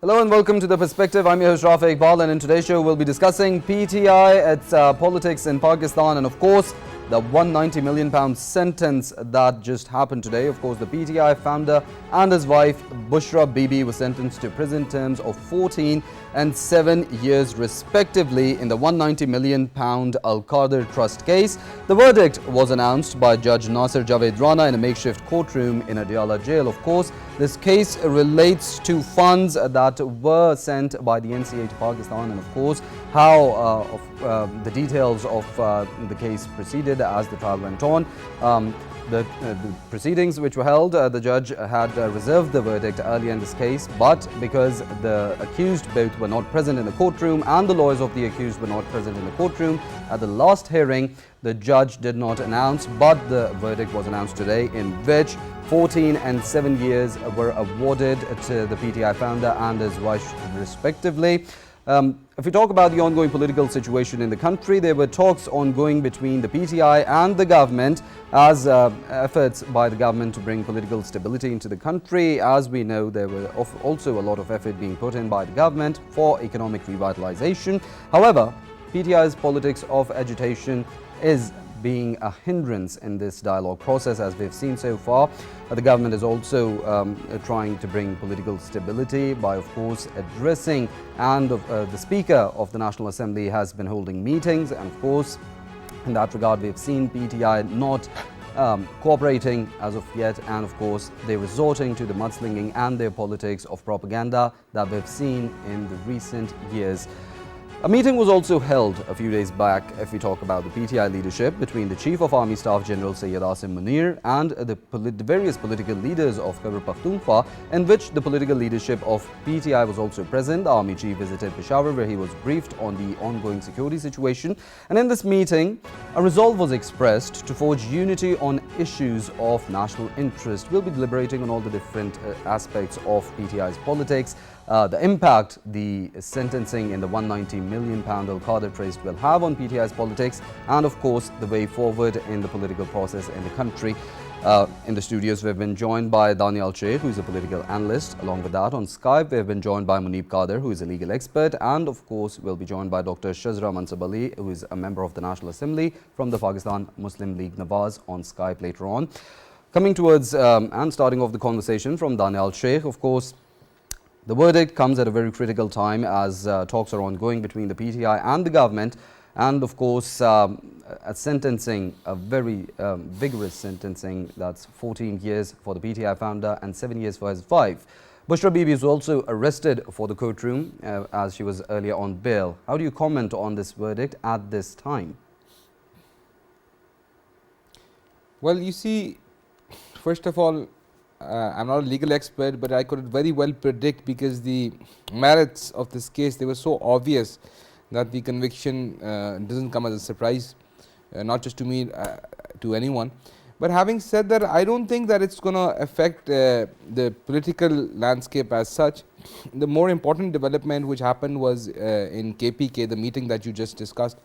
Hello and welcome to The Perspective. I'm your host Rafae Iqbal, and in today's show we'll be discussing PTI, its politics in Pakistan, and of course the £190 million sentence that just happened today. Of course, the PTI founder and his wife Bushra Bibi were sentenced to prison terms of 14 and 7 years respectively in the £190 million Al-Qadir Trust case. The verdict was announced by Judge Nasir Javed Rana in a makeshift courtroom in Adiyala jail. Of course, this case relates to funds that were sent by the NCA to Pakistan, and of course how the details of the case proceeded as the trial went on. The proceedings which were held, the judge had reserved the verdict earlier in this case, but because the accused both were not present in the courtroom and the lawyers of the accused were not present in the courtroom at the last hearing, the judge did not announce, but the verdict was announced today, in which 14 and 7 years were awarded to the PTI founder and his wife respectively. If we talk about the ongoing political situation in the country, there were talks ongoing between the PTI and the government as efforts by the government to bring political stability into the country. As we know, there were also a lot of effort being put in by the government for economic revitalization. However, PTI's politics of agitation is being a hindrance in this dialogue process, as we've seen so far. The government is also trying to bring political stability by, of course, addressing, and the Speaker of the National Assembly has been holding meetings, and of course in that regard we've seen PTI not cooperating as of yet, and of course they're resorting to the mudslinging and their politics of propaganda that we've seen in the recent years. A meeting was also held a few days back, if we talk about the PTI leadership, between the Chief of Army Staff General Syed Munir and the various political leaders of Khyber Pakhtunkhwa, in which the political leadership of PTI was also present. The Army Chief visited Peshawar, where he was briefed on the ongoing security situation. And in this meeting, a resolve was expressed to forge unity on issues of national interest. We'll be deliberating on all the different aspects of PTI's politics, the impact the sentencing in the £190 million Al-Qadir Trust will have on PTI's politics, and of course the way forward in the political process in the country. In the studios we've been joined by Daniyal, who is a political analyst. Along with that, on Skype we've been joined by Muneeb Qadir, who is a legal expert, and of course we'll be joined by Dr. Shezra Mansab Ali, who is a member of the National Assembly from the Pakistan Muslim League Nawaz, on Skype later on. Coming towards and starting off the conversation from Daniyal, of course, the verdict comes at a very critical time as talks are ongoing between the PTI and the government, and of course a sentencing, a very vigorous sentencing, that's 14 years for the PTI founder and 7 years for his wife. Bushra Bibi was also arrested for the courtroom as she was earlier on bail. How do you comment on this verdict at this time? Well, you see, first of all, I'm not a legal expert, but I could very well predict, because the merits of this case, they were so obvious that the conviction doesn't come as a surprise, not just to me, to anyone. But having said that, I don't think that it's going to affect the political landscape as such. The more important development which happened was in KPK, the meeting that you just discussed.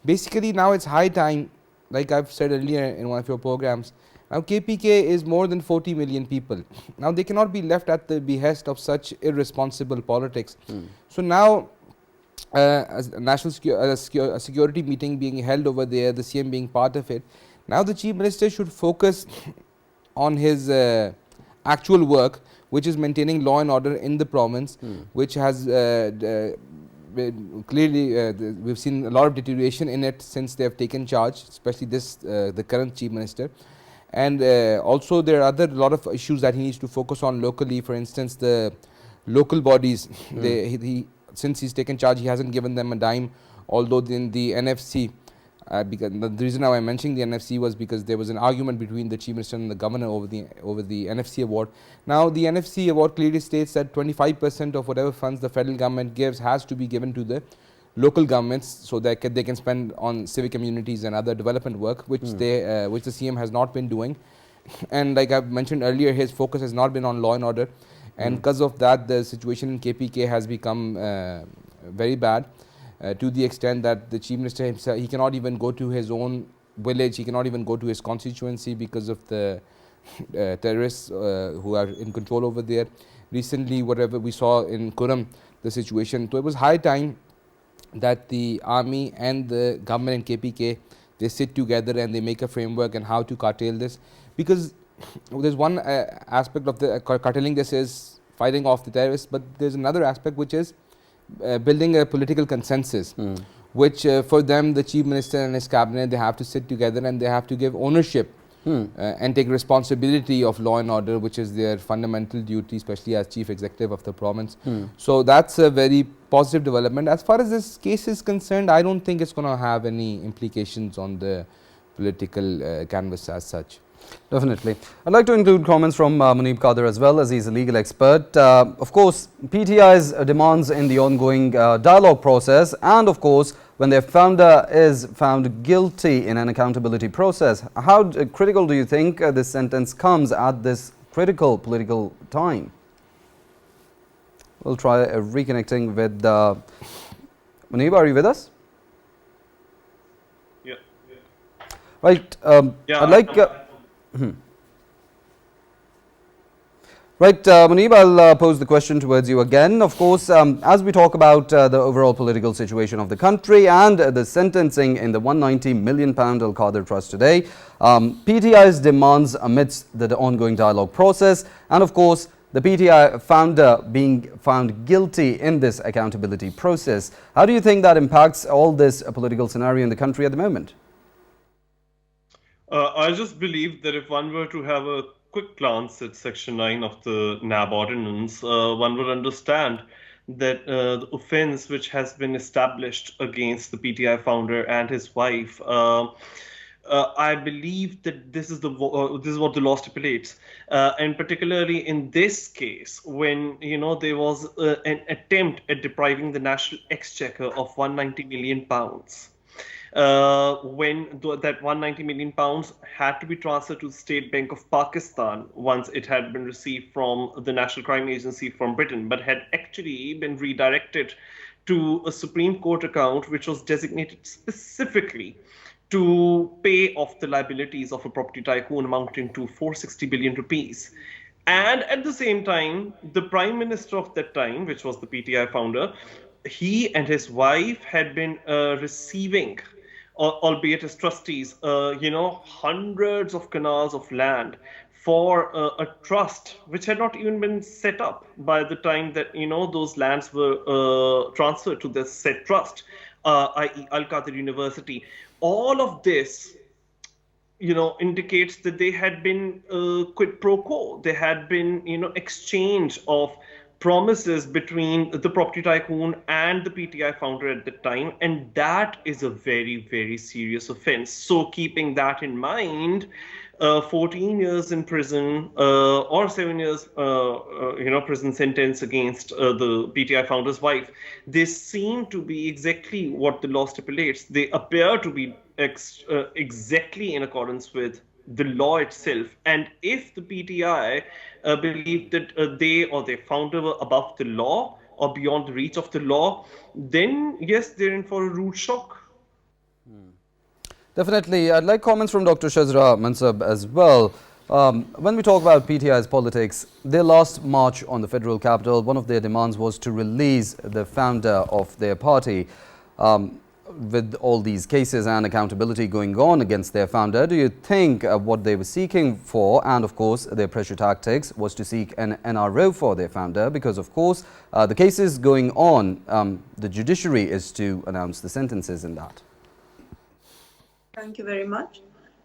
Basically now it's high time, like I've said earlier in one of your programs. Now KPK is more than 40 million people. Now they cannot be left at the behest of such irresponsible politics. So now as a national security meeting being held over there, the CM being part of it, now the Chief Minister should focus on his actual work, which is maintaining law and order in the province, which has clearly we've seen a lot of deterioration in it since they have taken charge, especially this the current Chief Minister. And also there are a lot of issues that he needs to focus on locally. For instance, the local bodies, since he's taken charge, he hasn't given them a dime, although in the NFC, because the reason why I'm mentioning the NFC was because there was an argument between the Chief Minister and the Governor over the NFC award. Now the NFC award clearly states that 25% of whatever funds the federal government gives has to be given to the local governments, so that they can spend on civic communities and other development work, which the CM has not been doing. And like I've mentioned earlier, his focus has not been on law and order, and because of that the situation in KPK has become very bad, to the extent that the Chief Minister himself, he cannot even go to his own village, he cannot even go to his constituency because of the terrorists who are in control over there. Recently, whatever we saw in Kuram, the situation. So it was high time that the army and the government and KPK, they sit together and they make a framework and how to curtail this, because there's one aspect of the curtailing this is fighting off the terrorists, but there's another aspect which is building a political consensus, which for them, the chief minister and his cabinet, they have to sit together and they have to give ownership and take responsibility of law and order, which is their fundamental duty, especially as chief executive of the province. So that's a very positive development. As far as this case is concerned, I don't think it's going to have any implications on the political canvas as such. Definitely. I'd like to include comments from Muneeb Qadir as well, as he's a legal expert. Of course, PTI's demands in the ongoing dialogue process, and of course, when their founder is found guilty in an accountability process. How critical do you think this sentence comes at this critical political time? We'll try reconnecting with Muneeb. Are you with us? Yeah. Right. Yeah. I'd like. Right, Muneeb, I'll pose the question towards you again. Of course, as we talk about the overall political situation of the country and the sentencing in the £190 million Al Qadir Trust today, PTI's demands amidst the ongoing dialogue process, and of course, the PTI founder being found guilty in this accountability process. How do you think that impacts all this political scenario in the country at the moment? I just believe that if one were to have a quick glance at Section 9 of the NAB ordinance, one would understand that the offense which has been established against the PTI founder and his wife, I believe that this is what the law stipulates, and particularly in this case, when there was an attempt at depriving the national exchequer of £190 million. When that £190 million had to be transferred to the State Bank of Pakistan once it had been received from the National Crime Agency from Britain, but had actually been redirected to a Supreme Court account which was designated specifically to pay off the liabilities of a property tycoon amounting to 460 billion rupees. And at the same time, the Prime Minister of that time, which was the PTI founder, he and his wife had been receiving, albeit as trustees, hundreds of canals of land for a trust which had not even been set up by the time that those lands were transferred to the said trust, i.e. Al Qadir University. All of this indicates that they had been quid pro quo. There had been exchange of promises between the property tycoon and the PTI founder at the time, and that is a very, very serious offense. So keeping that in mind, 14 years in prison or 7 years prison sentence against the PTI founder's wife, they seem to be exactly what the law stipulates. They appear to be exactly in accordance with the law itself. And if the PTI believed that they or their founder were above the law or beyond the reach of the law, then yes, they're in for a rude shock. Definitely. I'd like comments from Dr. Shezra Mansab as well. When we talk about PTI's politics, their last march on the federal capital, one of their demands was to release the founder of their party. With all these cases and accountability going on against their founder, do you think what they were seeking for, and of course their pressure tactics, was to seek an NRO for their founder? Because of course the cases going on, the judiciary is to announce the sentences in that. Thank you very much.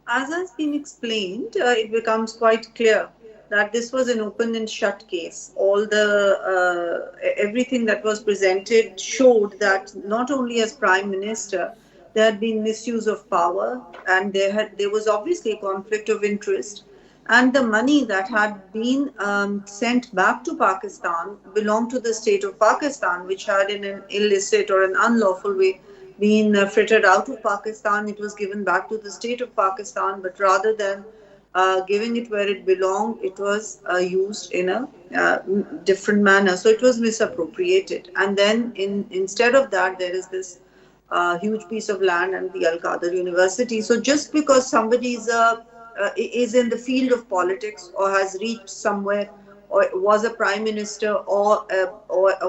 As has been explained, it becomes quite clear that this was an open and shut case. All the everything that was presented showed that not only as Prime Minister, there had been misuse of power, and there was obviously a conflict of interest, and the money that had been sent back to Pakistan belonged to the state of Pakistan, which had in an illicit or an unlawful way been frittered out of Pakistan. It was given back to the state of Pakistan, but rather than giving it where it belonged, it was used in a different manner. So it was misappropriated. And then instead of that, there is this huge piece of land and the Al Qadir University. So just because somebody is a is in the field of politics or has reached somewhere or was a prime minister or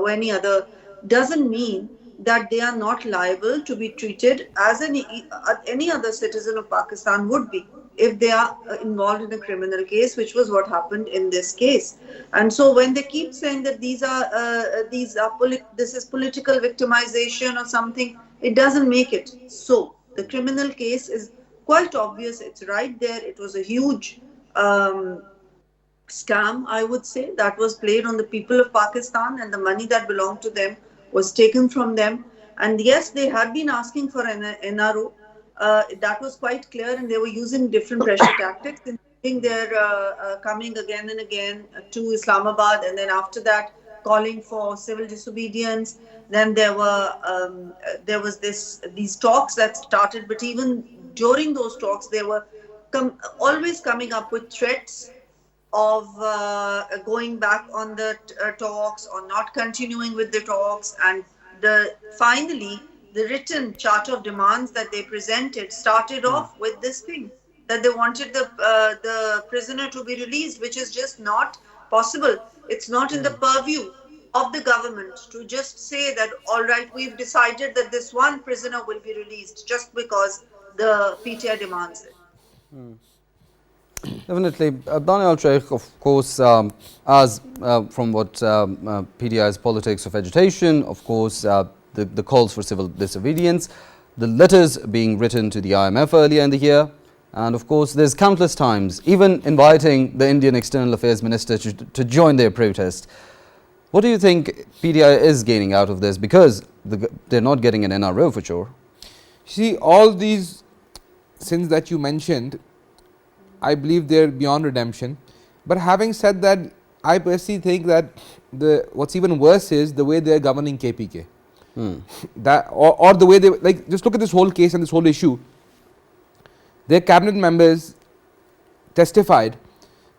any other, doesn't mean that they are not liable to be treated as any other citizen of Pakistan would be if they are involved in a criminal case, which was what happened in this case. And so when they keep saying that this is political victimization or something, it doesn't make it so. The criminal case is quite obvious. It's right there. It was a huge scam, I would say, that was played on the people of Pakistan, and the money that belonged to them was taken from them. And yes, they had been asking for an NRO. That was quite clear, and they were using different pressure tactics, including their coming again and again to Islamabad, and then after that calling for civil disobedience. Then there was these talks that started, but even during those talks, they were always coming up with threats of going back on the talks or not continuing with the talks. And finally, the written charter of demands that they presented started off with this thing, that they wanted the prisoner to be released, which is just not possible. It's not in the purview of the government to just say that, all right, we've decided that this one prisoner will be released just because the PTI demands it. Definitely. Daniyal, Sheikh, of course, as from what PTI's politics of agitation, of course, the calls for civil disobedience, the letters being written to the IMF earlier in the year, and of course, there's countless times, even inviting the Indian External Affairs Minister to join their protest. What do you think PTI is gaining out of this? Because they're not getting an NRO for sure. See, all these sins that you mentioned, I believe they're beyond redemption. But having said that, I personally think that what's even worse is the way they're governing KPK. That or the way they, like, just look at this whole case and this whole issue. Their cabinet members testified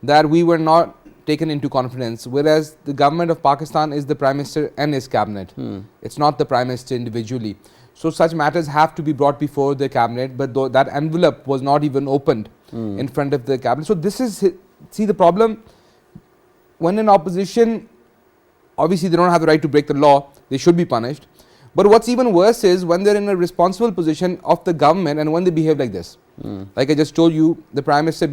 that we were not taken into confidence, whereas the government of Pakistan is the Prime Minister and his cabinet. It's not the Prime Minister individually. So such matters have to be brought before the cabinet, but that envelope was not even opened in front of the cabinet. So this is, see, the problem when in opposition, obviously they don't have the right to break the law, they should be punished. But what's even worse is when they're in a responsible position of the government and when they behave like this. Like I just told you, the Prime Minister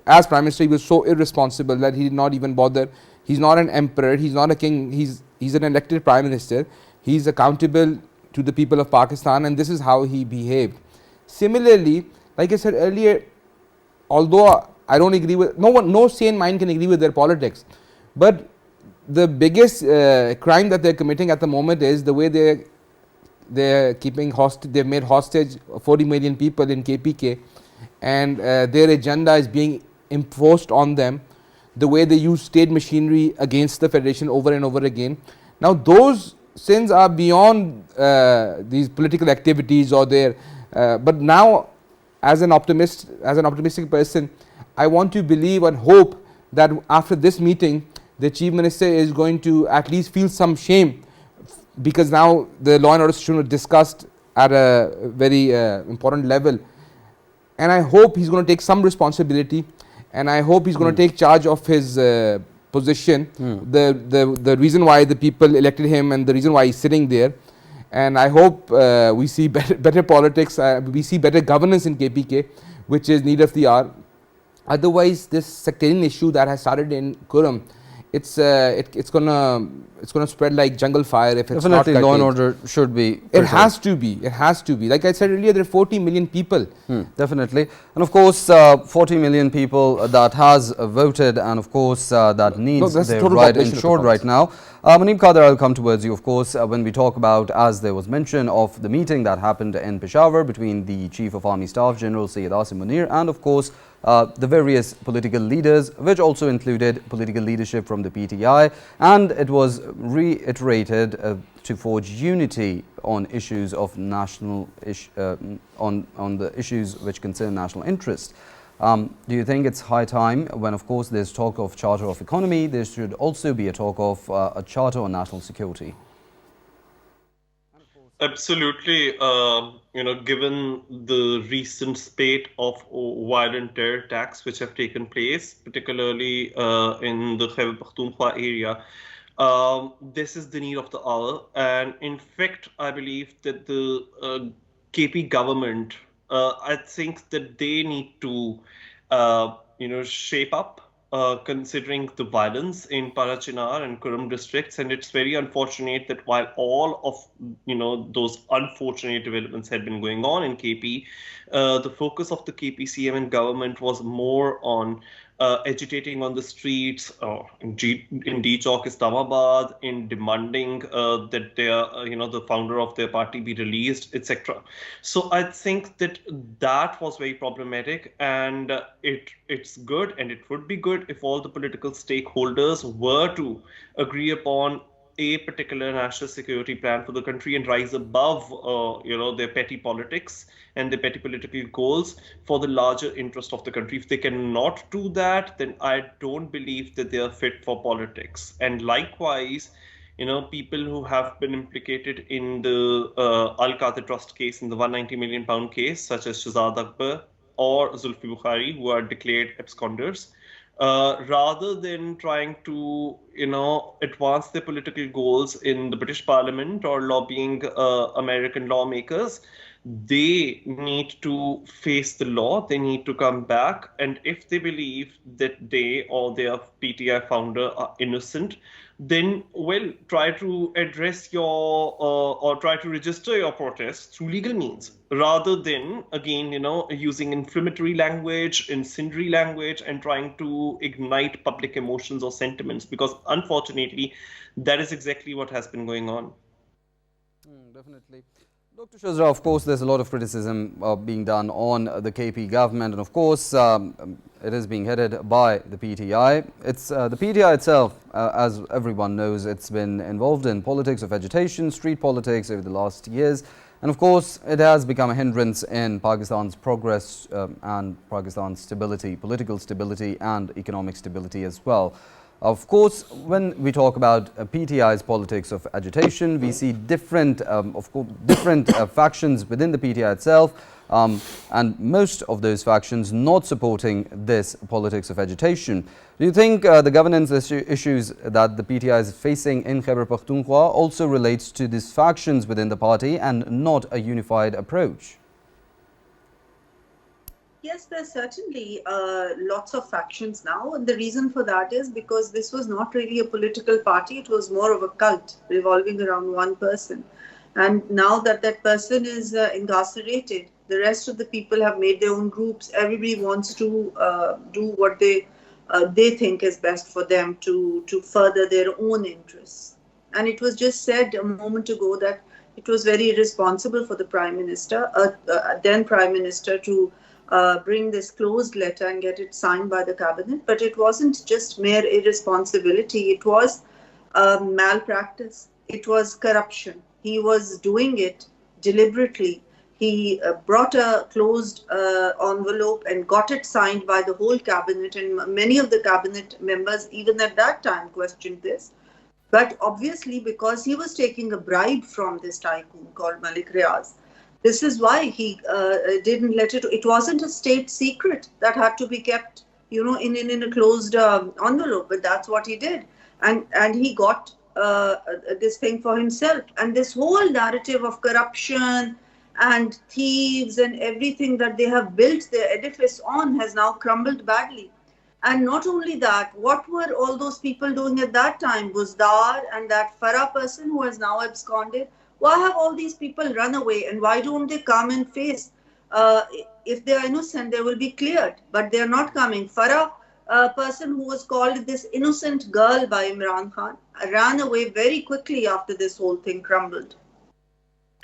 as Prime Minister, he was so irresponsible that he did not even bother. He's not an emperor, he's not a king, he's an elected Prime Minister. He's accountable to the people of Pakistan, and this is how he behaved. Similarly, like I said earlier, although I don't agree with, no sane mind can agree with their politics, but the biggest crime that they're committing at the moment is the way they're keeping hostage. They've made hostage 40 million people in KPK, and their agenda is being enforced on them. The way they use state machinery against the federation over and over again. Now those sins are beyond these political activities or their. But now, as an optimistic person, I want to believe and hope that after this meeting, the Chief Minister is going to at least feel some shame, because now the law and order situation was discussed at a very important level, and I hope he's going to take some responsibility, and I hope he's going to take charge of his position, the reason why the people elected him and the reason why he's sitting there. And I hope we see better politics, we see better governance in KPK, which is need of the hour. Otherwise, this sectarian issue that has started in Kurum, it's gonna spread like jungle fire if it's Definitely, not law and order should be. It has to be. It has to be. Like I said earlier, there are 40 million people. Definitely, and of course, 40 million people that has voted, and of course that needs their right ensured right now. Muneeb Qadir, I'll come towards you. Of course, when we talk about, as there was mention of the meeting that happened in Peshawar between the Chief of Army Staff General Syed Munir and of course the various political leaders, which also included political leadership from the PTI, and it was reiterated to forge unity on issues of national on the issues which concern national interest. Do you think it's high time, when of course there's talk of Charter of Economy, there should also be a talk of a Charter on National Security? Absolutely. Given the recent spate of violent terror attacks which have taken place, particularly in the Khyber Pakhtunkhwa area, this is the need of the hour. And in fact, I believe that the KP government, I think that they need to, shape up. Considering the violence in Parachinar and Kurum districts, and it's very unfortunate that while all of those unfortunate developments had been going on in KP, the focus of the KPCM and government was more on agitating on the streets in D Chowk, Islamabad, in demanding that the founder of their party be released, etc. So I think that that was very problematic, and it's good, and it would be good if all the political stakeholders were to agree upon a particular national security plan for the country and rise above, their petty politics and their petty political goals for the larger interest of the country. If they cannot do that, then I don't believe that they are fit for politics. And likewise, people who have been implicated in the Al Qaeda Trust case, in the 190 million pound case, such as Shahzad Akbar or Zulfi Bukhari, who are declared absconders, rather than trying to, advance their political goals in the British Parliament or lobbying American lawmakers, they need to face the law. They need to come back, and if they believe that they or their PTI founder are innocent, then well, try to address your or try to register your protest through legal means, rather than again using inflammatory language, incendiary language, and trying to ignite public emotions or sentiments, because unfortunately that is exactly what has been going on. Definitely. Dr. Shezra, of course, there's a lot of criticism being done on the KP government, and of course, it is being headed by the PTI. It's the PTI itself, as everyone knows, it's been involved in politics of agitation, street politics over the last years, and of course, it has become a hindrance in Pakistan's progress and Pakistan's stability, political stability and economic stability as well. Of course, when we talk about PTI's politics of agitation, we see different factions within the PTI itself, and most of those factions not supporting this politics of agitation. Do you think the governance issues that the PTI is facing in Khyber Pakhtunkhwa also relates to these factions within the party and not a unified approach? Yes, there's certainly lots of factions now, and the reason for that is because this was not really a political party, it was more of a cult revolving around one person. And now that that person is incarcerated, the rest of the people have made their own groups. Everybody wants to do what they think is best for them to further their own interests. And it was just said a moment ago that it was very irresponsible for the Prime Minister, then Prime Minister, to bring this closed letter and get it signed by the cabinet. But it wasn't just mere irresponsibility, it was malpractice, it was corruption. He was doing it deliberately. He brought a closed envelope and got it signed by the whole cabinet, and many of the cabinet members even at that time questioned this. But obviously, because he was taking a bribe from this tycoon called Malik Riaz, this is why he didn't let it. It wasn't a state secret that had to be kept, in a closed envelope. But that's what he did, and he got this thing for himself. And this whole narrative of corruption and thieves and everything that they have built their edifice on has now crumbled badly. And not only that, what were all those people doing at that time? Buzdar and that Farah person who has now absconded. Why have all these people run away, and why don't they come and face? If they are innocent, they will be cleared, but they are not coming. Farah, a person who was called this innocent girl by Imran Khan, ran away very quickly after this whole thing crumbled.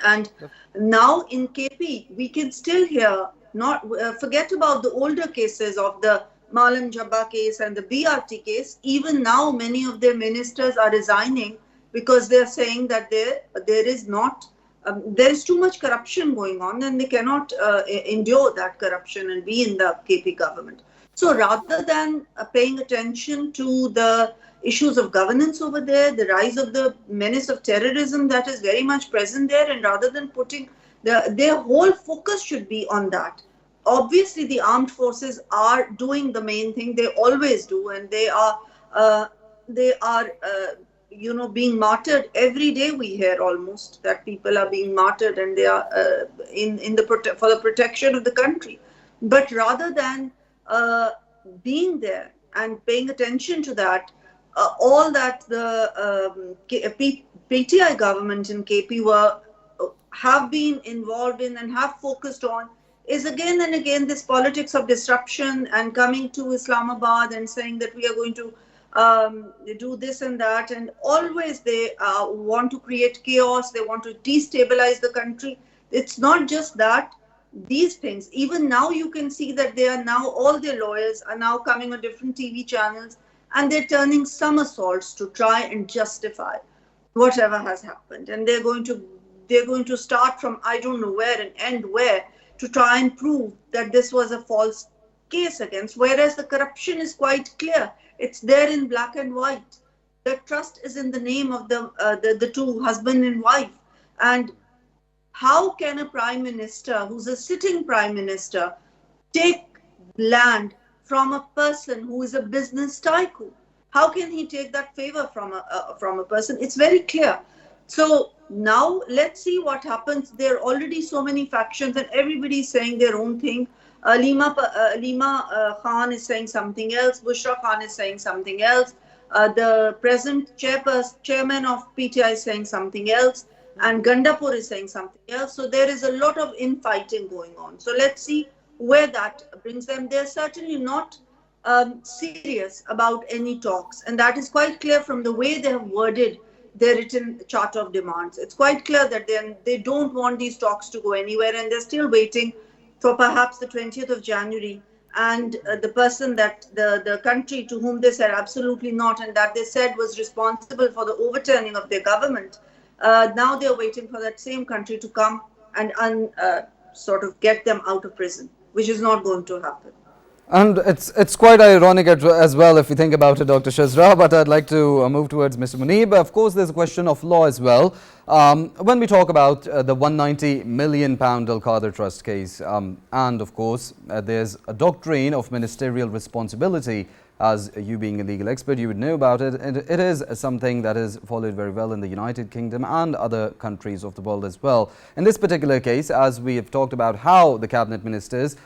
And now in KP, we can still hear, not forget about the older cases of the Malam Jabba case and the BRT case. Even now, many of their ministers are resigning because they're saying that there is too much corruption going on, and they cannot endure that corruption and be in the KP government. So rather than paying attention to the issues of governance over there, the rise of the menace of terrorism that is very much present there, and rather than putting their whole focus should be on that. Obviously, the armed forces are doing the main thing; they always do, and they are being martyred every day. We hear almost that people are being martyred, and they are for the protection of the country. But rather than being there and paying attention to that, all that the PTI government in KP have been involved in and have focused on is again and again this politics of disruption and coming to Islamabad and saying that we are going to do this and that, and always they want to create chaos, they want to destabilize the country. It's not just that, these things, even now you can see that they are now, all their lawyers are now coming on different TV channels and they're turning somersaults to try and justify whatever has happened, and they're going to start from I don't know where and end where to try and prove that this was a false case against, whereas the corruption is quite clear. It's there in black and white. The trust is in the name of the two, husband and wife. And how can a prime minister, who's a sitting prime minister, take land from a person who is a business tycoon? How can he take that favor from a person? It's very clear. So now let's see what happens. There are already so many factions and everybody's saying their own thing. Alima Khan is saying something else. Bushra Khan is saying something else. The present chairman of PTI is saying something else. And Gandapur is saying something else. So there is a lot of infighting going on. So let's see where that brings them. They're certainly not serious about any talks. And that is quite clear from the way they have worded their written charter of demands. It's quite clear that they don't want these talks to go anywhere, and they're still waiting for perhaps the 20th of January. And the person that the country to whom they said absolutely not, and that they said was responsible for the overturning of their government, now they're waiting for that same country to come and sort of get them out of prison, which is not going to happen. And it's quite ironic as well if you think about it, Dr. Shezra, but I'd like to move towards Mr. Muneeb. Of course, there's a question of law as well. When we talk about the £190 million Al-Qadir Trust case, and of course, there's a doctrine of ministerial responsibility. As you being a legal expert, you would know about it. And it is something that is followed very well in the United Kingdom and other countries of the world as well. In this particular case, as we have talked about how the cabinet ministers,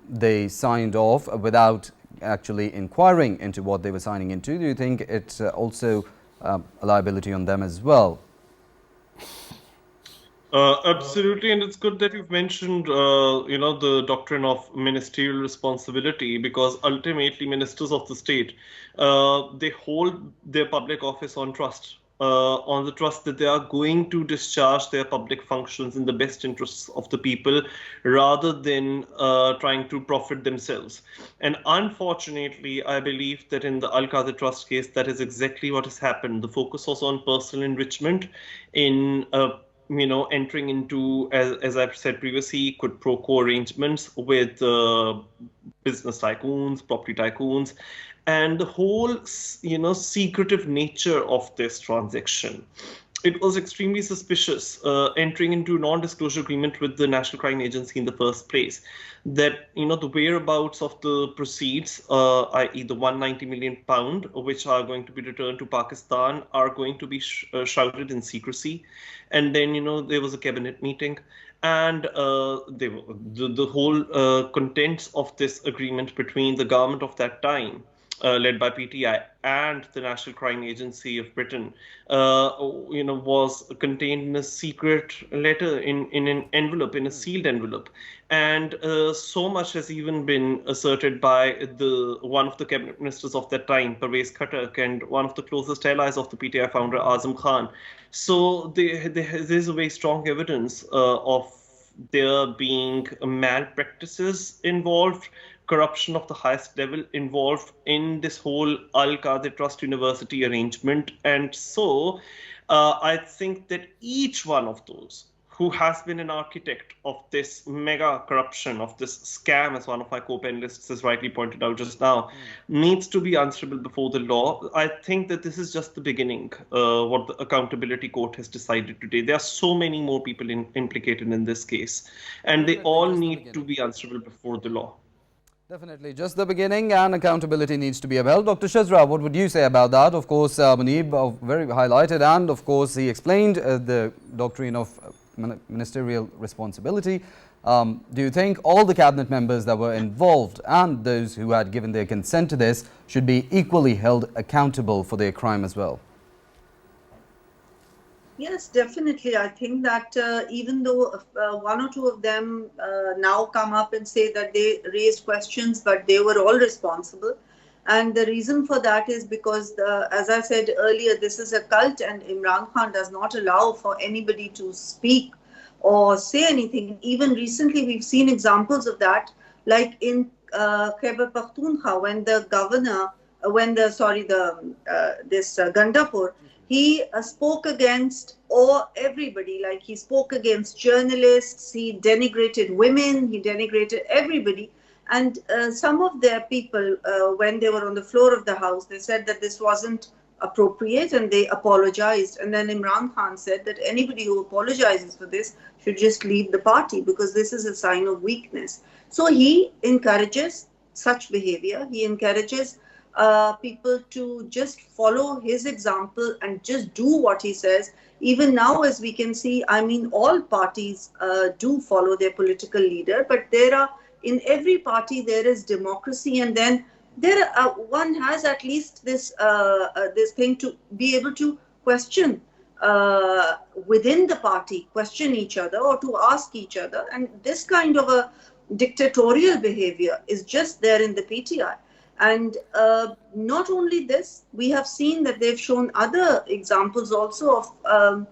they signed off without actually inquiring into what they were signing into, do you think it's also a liability on them as well? Absolutely, and it's good that you've mentioned, the doctrine of ministerial responsibility, because ultimately ministers of the state, they hold their public office on trust, on the trust that they are going to discharge their public functions in the best interests of the people, rather than trying to profit themselves. And unfortunately, I believe that in the Al-Qadir Trust case, that is exactly what has happened. The focus was on personal enrichment in entering into, as I've said previously, quid pro quo arrangements with business tycoons, property tycoons, and the whole, secretive nature of this transaction. It was extremely suspicious, entering into non-disclosure agreement with the National Crime Agency in the first place, that the whereabouts of the proceeds, i.e. the £190 million, which are going to be returned to Pakistan, are going to be shrouded in secrecy. And then there was a cabinet meeting, and the whole contents of this agreement between the government of that time, led by PTI, and the National Crime Agency of Britain, was contained in a secret letter in an envelope, in a sealed envelope. And so much has even been asserted by one of the cabinet ministers of that time, Pervez Khattak, and one of the closest allies of the PTI founder, Azam Khan. So there's a very strong evidence of there being malpractices involved, corruption of the highest level involved in this whole Al-Qadir Trust University arrangement. And so I think that each one of those who has been an architect of this mega corruption, of this scam, as one of my co-panelists has rightly pointed out just now, needs to be answerable before the law. I think that this is just the beginning, what the Accountability Court has decided today. There are so many more people implicated in this case, and they all need to be answerable before the law. Definitely, just the beginning, and accountability needs to be upheld. Dr. Shezra, what would you say about that? Of course, Muneeb very highlighted, and of course he explained the doctrine of ministerial responsibility. Do you think all the cabinet members that were involved and those who had given their consent to this should be equally held accountable for their crime as well? Yes, definitely. I think that even though one or two of them now come up and say that they raised questions, but they were all responsible. And the reason for that is because, as I said earlier, this is a cult, and Imran Khan does not allow for anybody to speak or say anything. Even recently, we've seen examples of that, like in Khyber Pakhtunkhwa, when the governor, Gandapur, he spoke against everybody. Like, he spoke against journalists, he denigrated women, he denigrated everybody. And some of their people, when they were on the floor of the house, they said that this wasn't appropriate, and they apologized. And then Imran Khan said that anybody who apologizes for this should just leave the party, because this is a sign of weakness. So he encourages such behavior. He encourages people to just follow his example and just do what he says. Even now, as we can see, I mean, all parties do follow their political leader, but in every party there is democracy, and then one has at least this thing to be able to question within the party, question each other or to ask each other. And this kind of a dictatorial behavior is just there in the PTI. And not only this, we have seen that they've shown other examples also of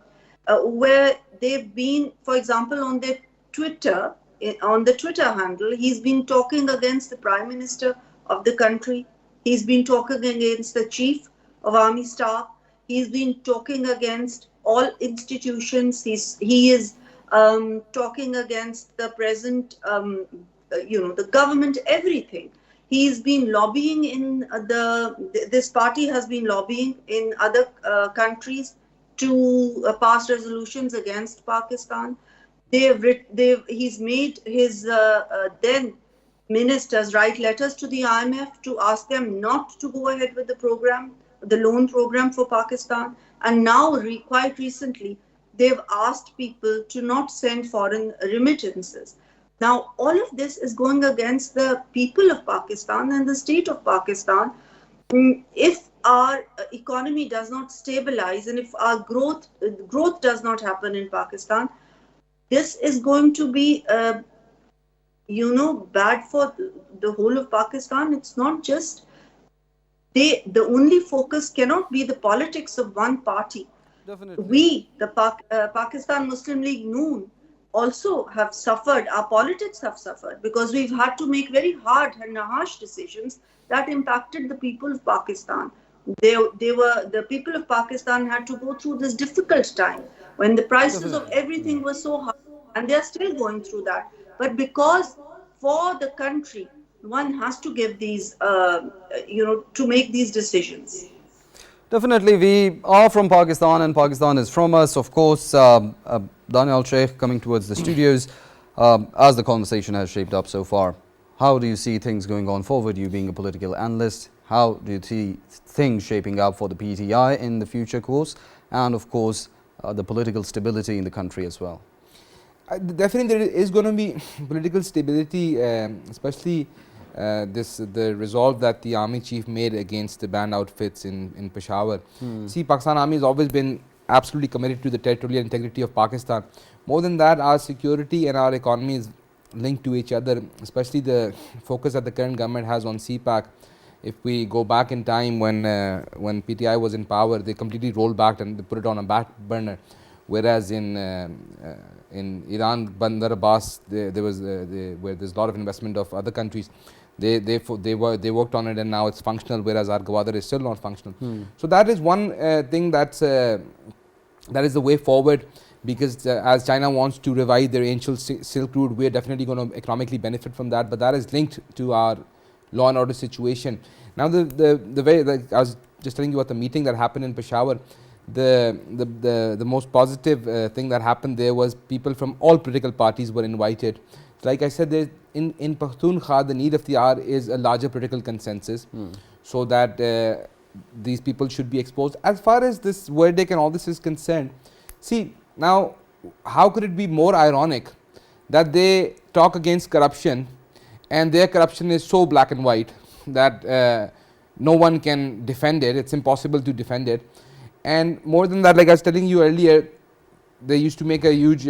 where they've been, for example, on their Twitter, on the Twitter handle, he's been talking against the Prime Minister of the country. He's been talking against the Chief of Army Staff. He's been talking against all institutions. He is talking against the present, the government, everything. He's been lobbying in this party has been lobbying in other countries to pass resolutions against Pakistan. He's made his then ministers write letters to the IMF to ask them not to go ahead with the loan program for Pakistan. And now, quite recently, they've asked people to not send foreign remittances. Now, all of this is going against the people of Pakistan and the state of Pakistan. If our economy does not stabilize, and if our growth does not happen in Pakistan, this is going to be, bad for the whole of Pakistan. It's not just the only focus cannot be the politics of one party. Definitely. We, the Pakistan Muslim League Noon, also have suffered. Our politics have suffered because we've had to make very hard and harsh decisions that impacted the people of Pakistan. The people of Pakistan had to go through this difficult time when the prices of everything were so high, and they are still going through that. But because for the country, one has to give these, to make these decisions. Definitely, we are from Pakistan and Pakistan is from us. Of course, Daniyal Sheikh coming towards the studios, as the conversation has shaped up so far, how do you see things going on forward, you being a political analyst? How do you see things shaping up for the PTI in the future course, and of course, the political stability in the country as well? Definitely there is going to be political stability, especially the resolve that the army chief made against the banned outfits in Peshawar. See, Pakistan Army has always been absolutely committed to the territorial integrity of Pakistan. More than that, our security and our economy is linked to each other, especially the focus that the current government has on CPAC. If we go back in time when PTI was in power, they completely rolled back and they put it on a back burner. Whereas in Iran, Bandar Abbas, where there's a lot of investment of other countries, they worked on it and now it's functional, whereas our Gwadar is still not functional. So that is one thing that is the way forward. because as China wants to revive their ancient Silk Route, we are definitely going to economically benefit from that. But that is linked to our law and order situation. Now, the way, like I was just telling you about the meeting that happened in Peshawar, the most positive thing that happened there was people from all political parties were invited. Like I said, in Pakhtunkhwa, the need of the hour is a larger political consensus, so that these people should be exposed. As far as this verdict and all this is concerned, see, now how could it be more ironic that they talk against corruption and their corruption is so black and white that no one can defend it, it's impossible to defend it. And more than that, like I was telling you earlier, they used to make a huge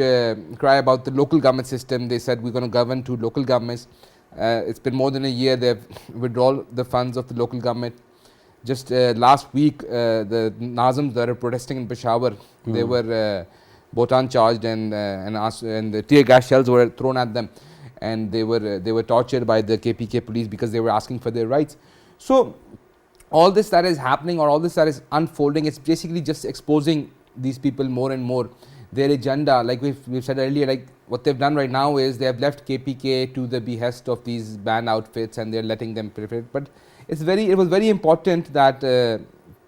cry about the local government system. They said we're going to govern to local governments. It's been more than a year they've withdrawn the funds of the local government. Just last week, the Nazams that are protesting in Peshawar, they were botan charged and the tear gas shells were thrown at them, and they were tortured by the KPK police because they were asking for their rights. So all this that is happening, or all this that is unfolding, it's basically just exposing these people more and more. Their agenda, like we've said earlier, like what they've done right now is they have left KPK to the behest of these band outfits, and they're letting them proliferate. But it was very important that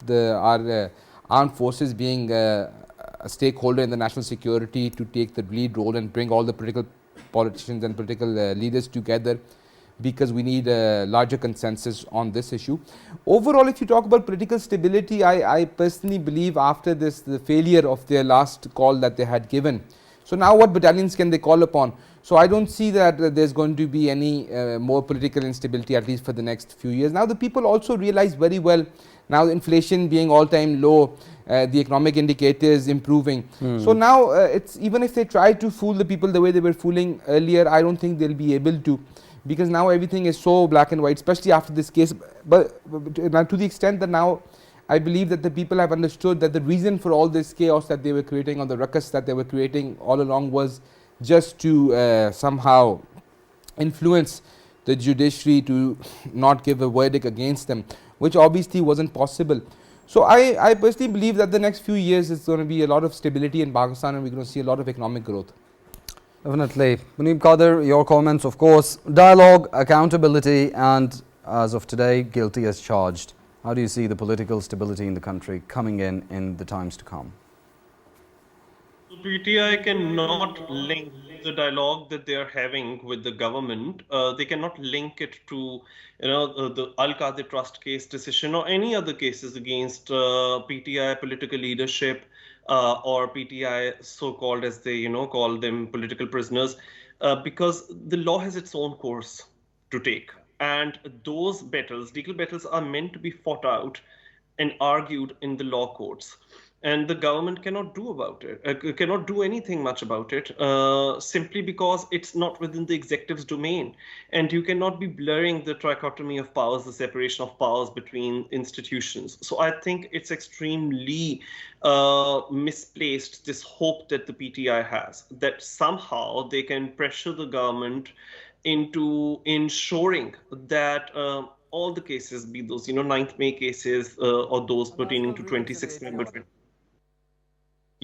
our armed forces, being a stakeholder in the national security, to take the lead role and bring all the political politicians and political leaders together, because we need a larger consensus on this issue. Overall, if you talk about political stability, I personally believe after this, the failure of their last call that they had given, so now what battalions can they call upon? So I don't see that there's going to be any more political instability, at least for the next few years. Now the people also realize very well, now the inflation being all-time low, the economic indicators improving. So now it's, even if they try to fool the people the way they were fooling earlier, I don't think they'll be able to, because now everything is so black and white, especially after this case. But now, to the extent that now I believe that the people have understood that the reason for all this chaos that they were creating, or the ruckus that they were creating all along, was just to somehow influence the judiciary to not give a verdict against them, which obviously wasn't possible. So I personally believe that the next few years is going to be a lot of stability in Pakistan, and we're going to see a lot of economic growth. Definitely. Muneeb Qadir, your comments, of course. Dialogue, accountability, and as of today, guilty as charged. How do you see the political stability in the country coming in the times to come? PTI cannot link the dialogue that they are having with the government. They cannot link it to, the Al Qadir Trust case decision or any other cases against PTI political leadership or PTI, so-called, as they call them, political prisoners, because the law has its own course to take, and those battles, legal battles, are meant to be fought out and argued in the law courts. And the government cannot do about it, cannot do anything much about it, simply because it's not within the executive's domain. And you cannot be blurring the trichotomy of powers, the separation of powers between institutions. So I think it's extremely misplaced, this hope that the PTI has, that somehow they can pressure the government into ensuring that all the cases, be those 9th May cases or those pertaining to 26th November.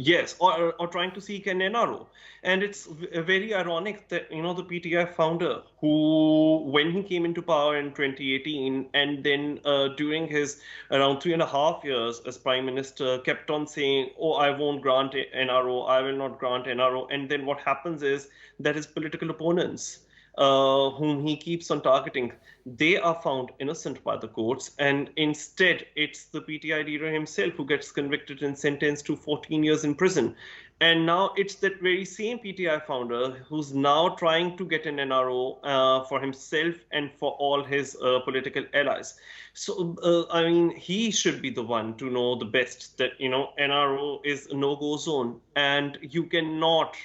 Yes, or trying to seek an NRO. And it's very ironic that, the PTI founder, who, when he came into power in 2018, and then during his around 3.5 years as Prime Minister, kept on saying, oh, I won't grant NRO, I will not grant NRO. And then what happens is that his political opponents, whom he keeps on targeting, they are found innocent by the courts, and instead it's the PTI leader himself who gets convicted and sentenced to 14 years in prison. And now it's that very same PTI founder who's now trying to get an NRO for himself and for all his political allies. So, I mean, he should be the one to know the best that, NRO is a no-go zone, and you cannot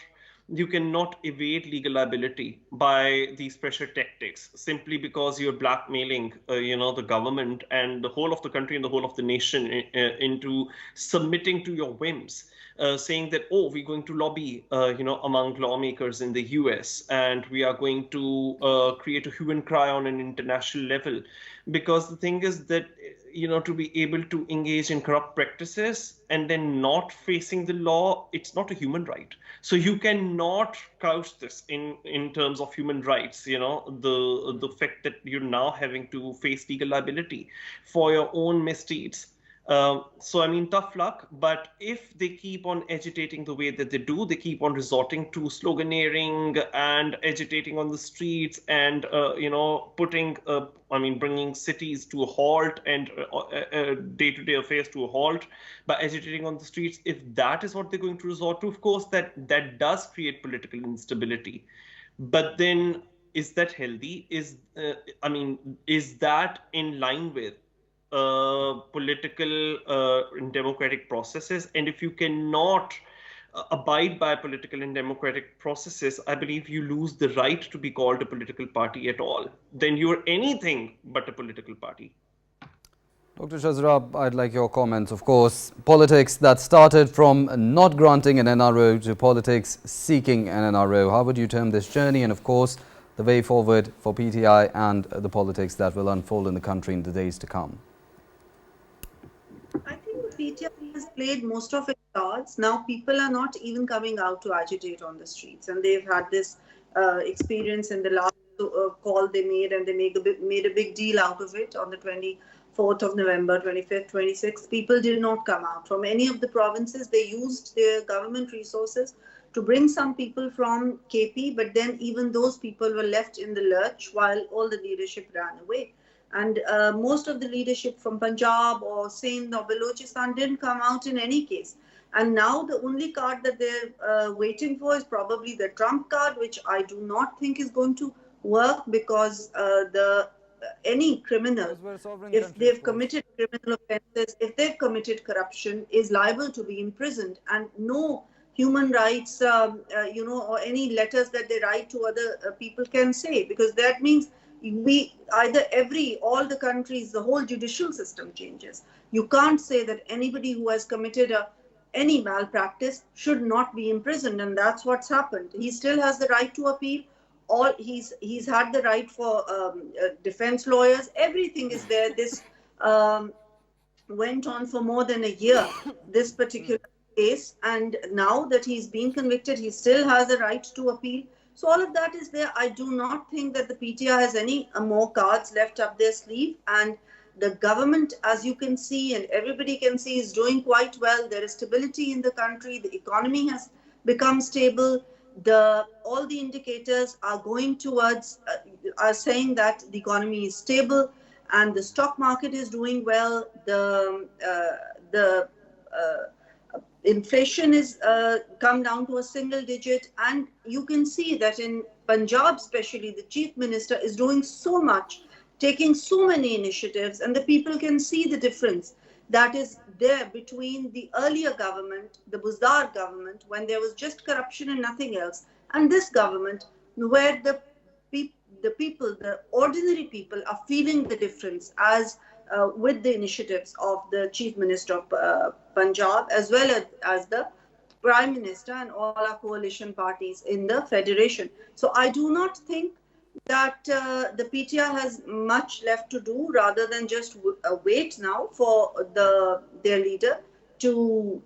evade legal liability by these pressure tactics simply because you're blackmailing, the government and the whole of the country and the whole of the nation into submitting to your whims. saying that, oh, we're going to lobby, among lawmakers in the US, and we are going to create a hue and cry on an international level. Because the thing is that, to be able to engage in corrupt practices and then not facing the law, it's not a human right. So you cannot couch this in terms of human rights, the fact that you're now having to face legal liability for your own misdeeds. So I mean, tough luck. But if they keep on agitating the way that they do, they keep on resorting to sloganeering and agitating on the streets, and putting, bringing cities to a halt and day-to-day affairs to a halt by agitating on the streets. If that is what they're going to resort to, of course, that does create political instability. But then, is that healthy? Is that in line with political and democratic processes? And if you cannot abide by political and democratic processes, I believe you lose the right to be called a political party at all. Then you're anything but a political party. Dr. Shezra, I'd like your comments. Of course, politics that started from not granting an NRO to politics seeking an NRO. How would you term this journey, and of course, the way forward for PTI and the politics that will unfold in the country in the days to come? I think the PTI has played most of its cards. Now people are not even coming out to agitate on the streets, and they've had this experience in the last call they made, and they made a big deal out of it on the 24th of November, 25th, 26th. People did not come out from any of the provinces. They used their government resources to bring some people from KP, but then even those people were left in the lurch while all the leadership ran away. And most of the leadership from Punjab or Sindh or Balochistan didn't come out in any case. And now the only card that they're waiting for is probably the Trump card, which I do not think is going to work, because any criminal, if they've committed criminal offences, if they've committed corruption, is liable to be imprisoned. And no human rights, or any letters that they write to other people can say, because that means all the countries, the whole judicial system changes. You can't say that anybody who has committed any malpractice should not be imprisoned, and that's what's happened. He still has the right to appeal. He's had the right for defense lawyers. Everything is there. This went on for more than a year, this particular case, and now that he's been convicted, he still has the right to appeal. So all of that is there. I do not think that the PTI has any more cards left up their sleeve, and the government, as you can see and everybody can see, is doing quite well. There is stability in the country. The economy has become stable. All the indicators are going towards, are saying that the economy is stable, and the stock market is doing well. The inflation is come down to a single digit, and you can see that in Punjab especially, the chief minister is doing so much, taking so many initiatives, and the people can see the difference that is there between the earlier government, the Buzdar government, when there was just corruption and nothing else, and this government, where the people, the ordinary people, are feeling the difference as with the initiatives of the Chief Minister of Punjab, as well as the Prime Minister and all our coalition parties in the Federation. So I do not think that the PTI has much left to do, rather than just wait now for their leader to,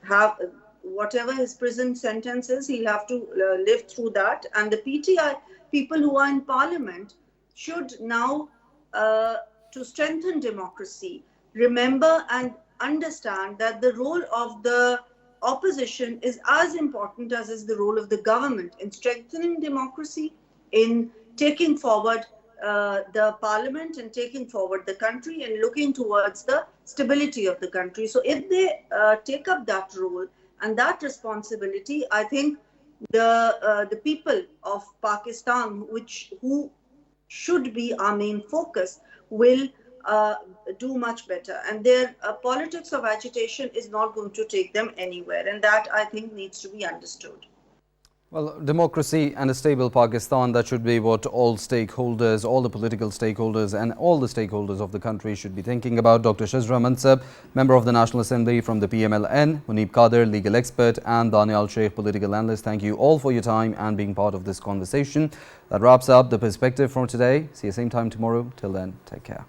have whatever his prison sentence is, he'll have to live through that. And the PTI people who are in Parliament should now, to strengthen democracy, remember and understand that the role of the opposition is as important as is the role of the government in strengthening democracy, in taking forward the parliament and taking forward the country and looking towards the stability of the country. So if they take up that role and that responsibility, I think the people of Pakistan, who should be our main focus, will do much better. And their politics of agitation is not going to take them anywhere. And that, I think, needs to be understood. Well, democracy and a stable Pakistan, that should be what all stakeholders, all the political stakeholders and all the stakeholders of the country should be thinking about. Dr. Shezra Mansab, member of the National Assembly from the PML-N, Muneeb Qadir, legal expert, and Daniyal, sheikh, political analyst. Thank you all for your time and being part of this conversation. That wraps up the perspective from today. See you same time tomorrow. Till then, take care.